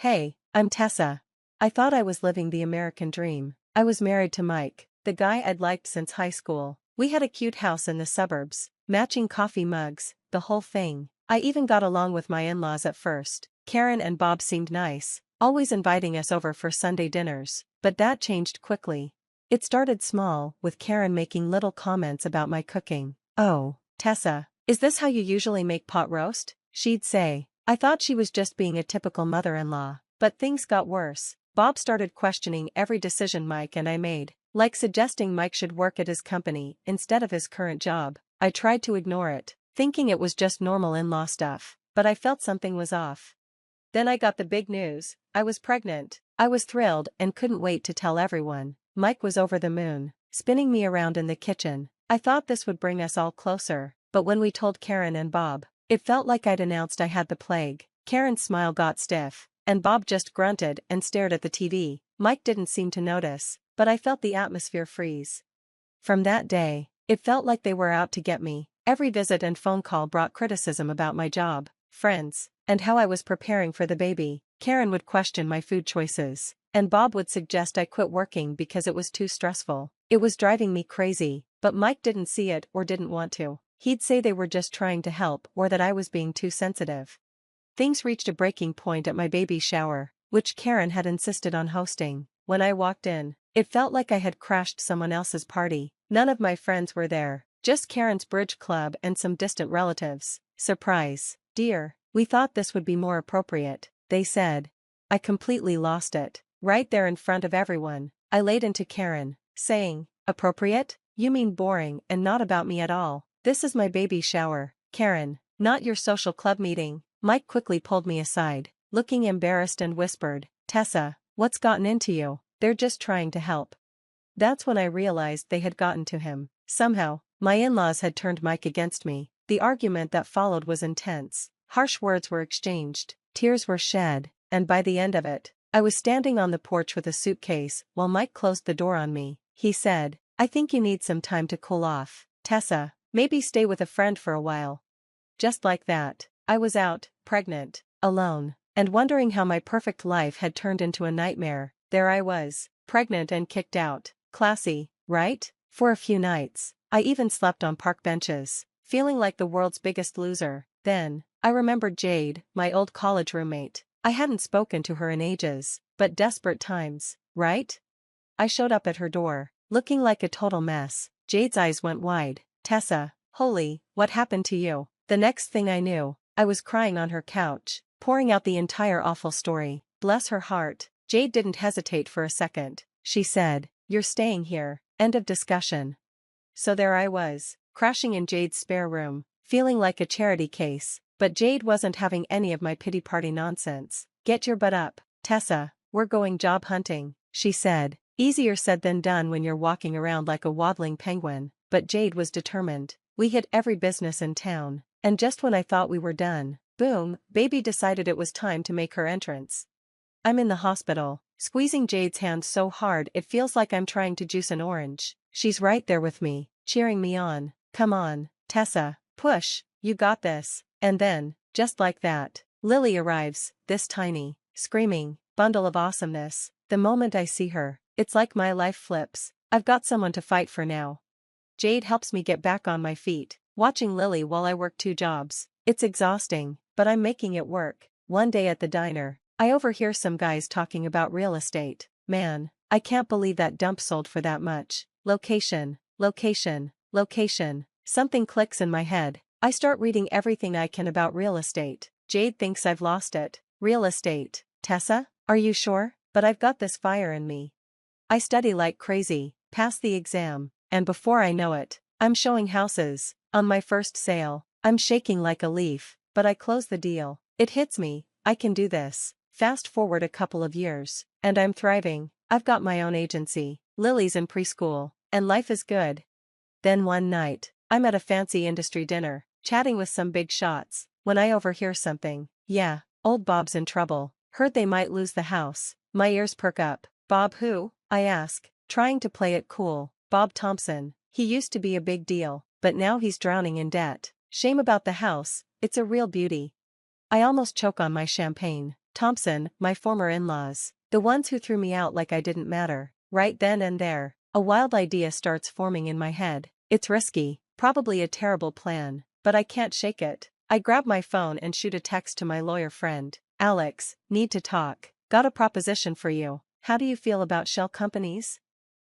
Hey, I'm Tessa. I thought I was living the American dream. I was married to Mike, the guy I'd liked since high school. We had a cute house in the suburbs, matching coffee mugs, the whole thing. I even got along with my in-laws at first. Karen and Bob seemed nice, always inviting us over for Sunday dinners, but that changed quickly. It started small, with Karen making little comments about my cooking. "Oh, Tessa, is this how you usually make pot roast?" she'd say. I thought she was just being a typical mother-in-law, but things got worse. Bob started questioning every decision Mike and I made, like suggesting Mike should work at his company instead of his current job. I tried to ignore it, thinking it was just normal in-law stuff, but I felt something was off. Then I got the big news: I was pregnant. I was thrilled and couldn't wait to tell everyone. Mike was over the moon, spinning me around in the kitchen. I thought this would bring us all closer, but when we told Karen and Bob, it felt like I'd announced I had the plague. Karen's smile got stiff, and Bob just grunted and stared at the TV. Mike didn't seem to notice, but I felt the atmosphere freeze. From that day, it felt like they were out to get me. Every visit and phone call brought criticism about my job, friends, and how I was preparing for the baby. Karen would question my food choices, and Bob would suggest I quit working because it was too stressful. It was driving me crazy, but Mike didn't see it or didn't want to. He'd say they were just trying to help or that I was being too sensitive. Things reached a breaking point at my baby shower, which Karen had insisted on hosting. When I walked in, it felt like I had crashed someone else's party. None of my friends were there, just Karen's bridge club and some distant relatives. "Surprise, dear, we thought this would be more appropriate," they said. I completely lost it. Right there in front of everyone, I laid into Karen, saying, "Appropriate? You mean boring and not about me at all. This is my baby shower, Karen, not your social club meeting." Mike quickly pulled me aside, looking embarrassed, and whispered, "Tessa, what's gotten into you?" "They're just trying to help." That's when I realized they had gotten to him. Somehow, my in-laws had turned Mike against me. The argument that followed was intense. Harsh words were exchanged, tears were shed, and by the end of it, I was standing on the porch with a suitcase while Mike closed the door on me. He said, "I think you need some time to cool off, Tessa. Maybe stay with a friend for a while." Just like that, I was out, pregnant, alone, and wondering how my perfect life had turned into a nightmare. There I was, pregnant and kicked out. Classy, right? For a few nights, I even slept on park benches, feeling like the world's biggest loser. Then, I remembered Jade, my old college roommate. I hadn't spoken to her in ages, but desperate times, right? I showed up at her door, looking like a total mess. Jade's eyes went wide. "Tessa, holy, what happened to you?" The next thing I knew, I was crying on her couch, pouring out the entire awful story. Bless her heart, Jade didn't hesitate for a second. She said, "You're staying here." End of discussion. So there I was, crashing in Jade's spare room, feeling like a charity case, but Jade wasn't having any of my pity party nonsense. "Get your butt up, Tessa, we're going job hunting," she said. Easier said than done when you're walking around like a waddling penguin, but Jade was determined. We hit every business in town, and just when I thought we were done, boom, baby decided it was time to make her entrance. I'm in the hospital, squeezing Jade's hand so hard it feels like I'm trying to juice an orange. She's right there with me, cheering me on. "Come on, Tessa, push, you got this." And then, just like that, Lily arrives, this tiny, screaming bundle of awesomeness. The moment I see her, it's like my life flips. I've got someone to fight for now. Jade helps me get back on my feet, watching Lily while I work 2 jobs. It's exhausting, but I'm making it work. One day at the diner, I overhear some guys talking about real estate. "Man, I can't believe that dump sold for that much. Location, location, location." Something clicks in my head. I start reading everything I can about real estate. Jade thinks I've lost it. "Real estate, Tessa? Are you sure?" But I've got this fire in me. I study like crazy, pass the exam, and before I know it, I'm showing houses. On my first sale, I'm shaking like a leaf, but I close the deal. It hits me, I can do this. Fast forward a couple of years, and I'm thriving. I've got my own agency, Lily's in preschool, and life is good. Then one night, I'm at a fancy industry dinner, chatting with some big shots, when I overhear something. "Yeah, old Bob's in trouble. Heard they might lose the house." My ears perk up. "Bob who?" I ask, trying to play it cool. "Bob Thompson. He used to be a big deal, but now he's drowning in debt. Shame about the house, it's a real beauty." I almost choke on my champagne. Thompson, my former in-laws. The ones who threw me out like I didn't matter. Right then and there, a wild idea starts forming in my head. It's risky, probably a terrible plan, but I can't shake it. I grab my phone and shoot a text to my lawyer friend. Alex, need to talk. Got a proposition for you. How do you feel about shell companies?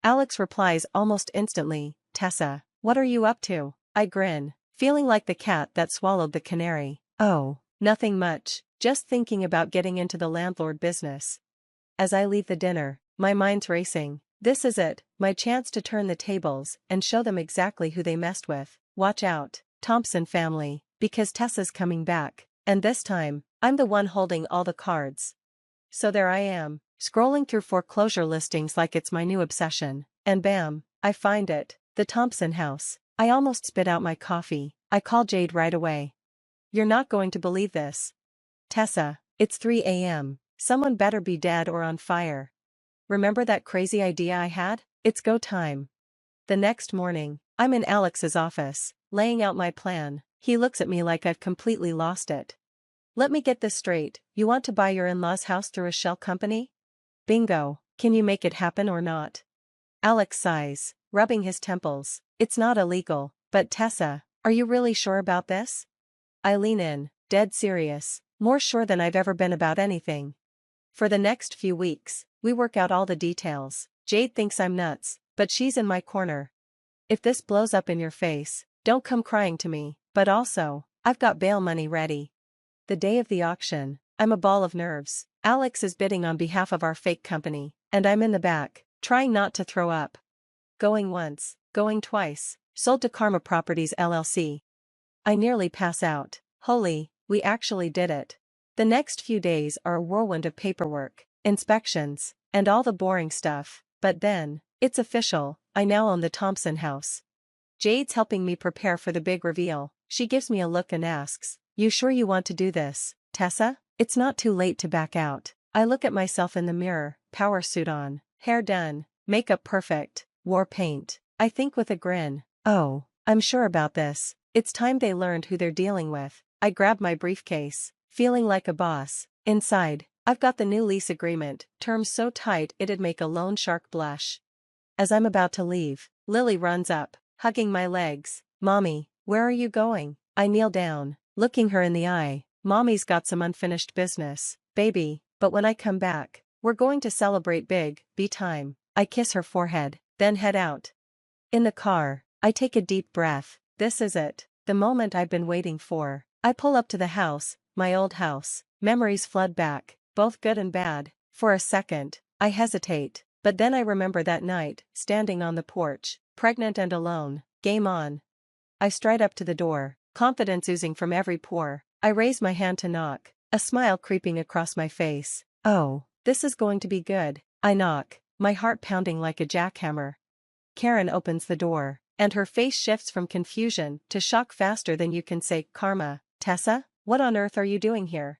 Alex replies almost instantly, Tessa, what are you up to? I grin, feeling like the cat that swallowed the canary. Oh, nothing much, just thinking about getting into the landlord business. As I leave the dinner, my mind's racing. This is it, my chance to turn the tables and show them exactly who they messed with. Watch out, Thompson family, because Tessa's coming back, and this time, I'm the one holding all the cards. So there I am, scrolling through foreclosure listings like it's my new obsession, and bam, I find it, the Thompson house. I almost spit out my coffee. I call Jade right away. You're not going to believe this. Tessa, it's 3 a.m. Someone better be dead or on fire. Remember that crazy idea I had? It's go time. The next morning, I'm in Alex's office, laying out my plan. He looks at me like I've completely lost it. Let me get this straight, you want to buy your in-laws' house through a shell company? Bingo, can you make it happen or not? Alex sighs, rubbing his temples. It's not illegal, but Tessa, are you really sure about this? I lean in, dead serious, more sure than I've ever been about anything. For the next few weeks, we work out all the details. Jade thinks I'm nuts, but she's in my corner. If this blows up in your face, don't come crying to me, but also, I've got bail money ready. The day of the auction, I'm a ball of nerves. Alex is bidding on behalf of our fake company, and I'm in the back, trying not to throw up. Going once, going twice, sold to Karma Properties LLC. I nearly pass out. Holy, we actually did it. The next few days are a whirlwind of paperwork, inspections, and all the boring stuff, but then, it's official, I now own the Thompson house. Jade's helping me prepare for the big reveal. She gives me a look and asks, you sure you want to do this, Tessa? It's not too late to back out. I look at myself in the mirror, power suit on, hair done, makeup perfect, war paint. I think with a grin, oh, I'm sure about this. It's time they learned who they're dealing with. I grab my briefcase, feeling like a boss. Inside, I've got the new lease agreement, terms so tight it'd make a loan shark blush. As I'm about to leave, Lily runs up, hugging my legs. Mommy, where are you going? I kneel down, looking her in the eye. Mommy's got some unfinished business, baby, but when I come back, we're going to celebrate big, be time. I kiss her forehead, then head out. In the car, I take a deep breath. This is it, the moment I've been waiting for. I pull up to the house, my old house. Memories flood back, both good and bad. For a second, I hesitate, but then I remember that night, standing on the porch, pregnant and alone. Game on. I stride up to the door, confidence oozing from every pore. I raise my hand to knock, a smile creeping across my face. Oh, this is going to be good. I knock, my heart pounding like a jackhammer. Karen opens the door, and her face shifts from confusion to shock faster than you can say, Karma. Tessa, what on earth are you doing here?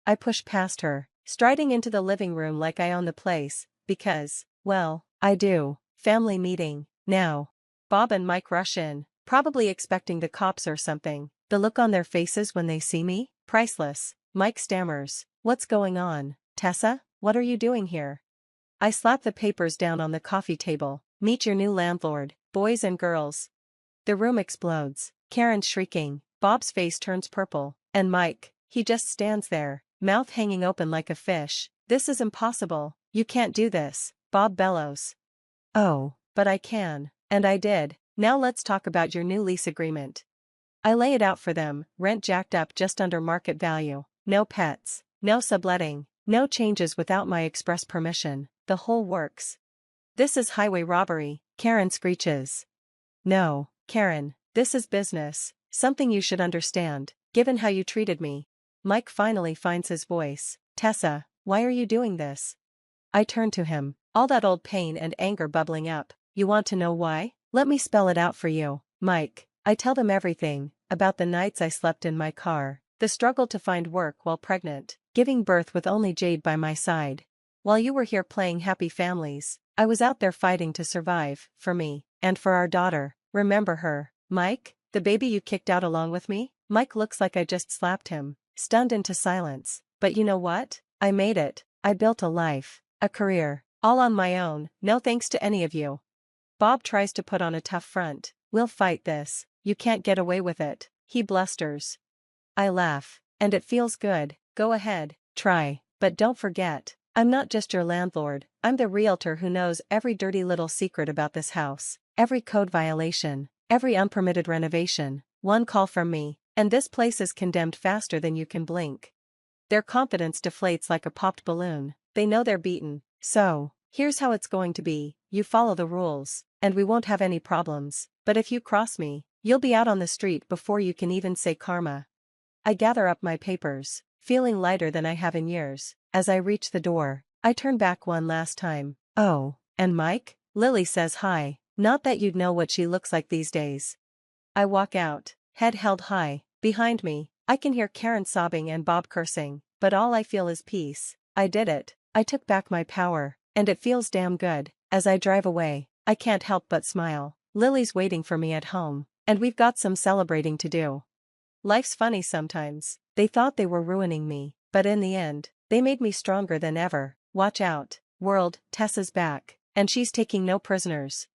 I push past her, striding into the living room like I own the place, because, well, I do. Family meeting, now. Bob and Mike rush in, probably expecting the cops or something. The look on their faces when they see me, priceless. Mike stammers, what's going on, Tessa, what are you doing here? I slap the papers down on the coffee table. Meet your new landlord, boys and girls. The room explodes, Karen shrieking, Bob's face turns purple, and Mike, he just stands there, mouth hanging open like a fish. This is impossible, you can't do this, Bob bellows. Oh, but I can, and I did. Now let's talk about your new lease agreement. I lay it out for them, rent jacked up just under market value, no pets, no subletting, no changes without my express permission, the whole works. This is highway robbery, Karen screeches. No, Karen, this is business, something you should understand, given how you treated me. Mike finally finds his voice. Tessa, why are you doing this? I turn to him, all that old pain and anger bubbling up. You want to know why? Let me spell it out for you, Mike. I tell them everything, about the nights I slept in my car, the struggle to find work while pregnant, giving birth with only Jade by my side. While you were here playing happy families, I was out there fighting to survive, for me, and for our daughter. Remember her, Mike, the baby you kicked out along with me? Mike looks like I just slapped him, stunned into silence. But you know what? I made it. I built a life, a career, all on my own, no thanks to any of you. Bob tries to put on a tough front. We'll fight this. You can't get away with it, he blusters. I laugh. And it feels good. Go ahead, try, but don't forget, I'm not just your landlord, I'm the realtor who knows every dirty little secret about this house, every code violation, every unpermitted renovation. One call from me, and this place is condemned faster than you can blink. Their confidence deflates like a popped balloon. They know they're beaten. So, here's how it's going to be. You follow the rules, and we won't have any problems. But if you cross me, you'll be out on the street before you can even say karma. I gather up my papers, feeling lighter than I have in years. As I reach the door, I turn back one last time. Oh, and Mike? Lily says hi. Not that you'd know what she looks like these days. I walk out, head held high. Behind me, I can hear Karen sobbing and Bob cursing, but all I feel is peace. I did it. I took back my power, and it feels damn good. As I drive away, I can't help but smile. Lily's waiting for me at home, and we've got some celebrating to do. Life's funny sometimes. They thought they were ruining me, but in the end, they made me stronger than ever. Watch out, world, Tessa's back, and she's taking no prisoners.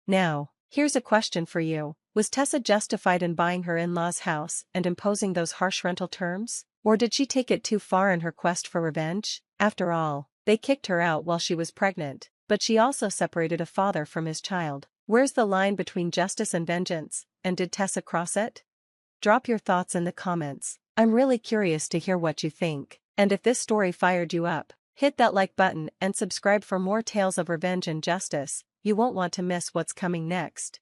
Now, here's a question for you. Was Tessa justified in buying her in-laws' house and imposing those harsh rental terms? Or did she take it too far in her quest for revenge? After all, they kicked her out while she was pregnant, but she also separated a father from his child. Where's the line between justice and vengeance, and did Tessa cross it? Drop your thoughts in the comments. I'm really curious to hear what you think, and if this story fired you up, hit that like button and subscribe for more tales of revenge and justice. You won't want to miss what's coming next.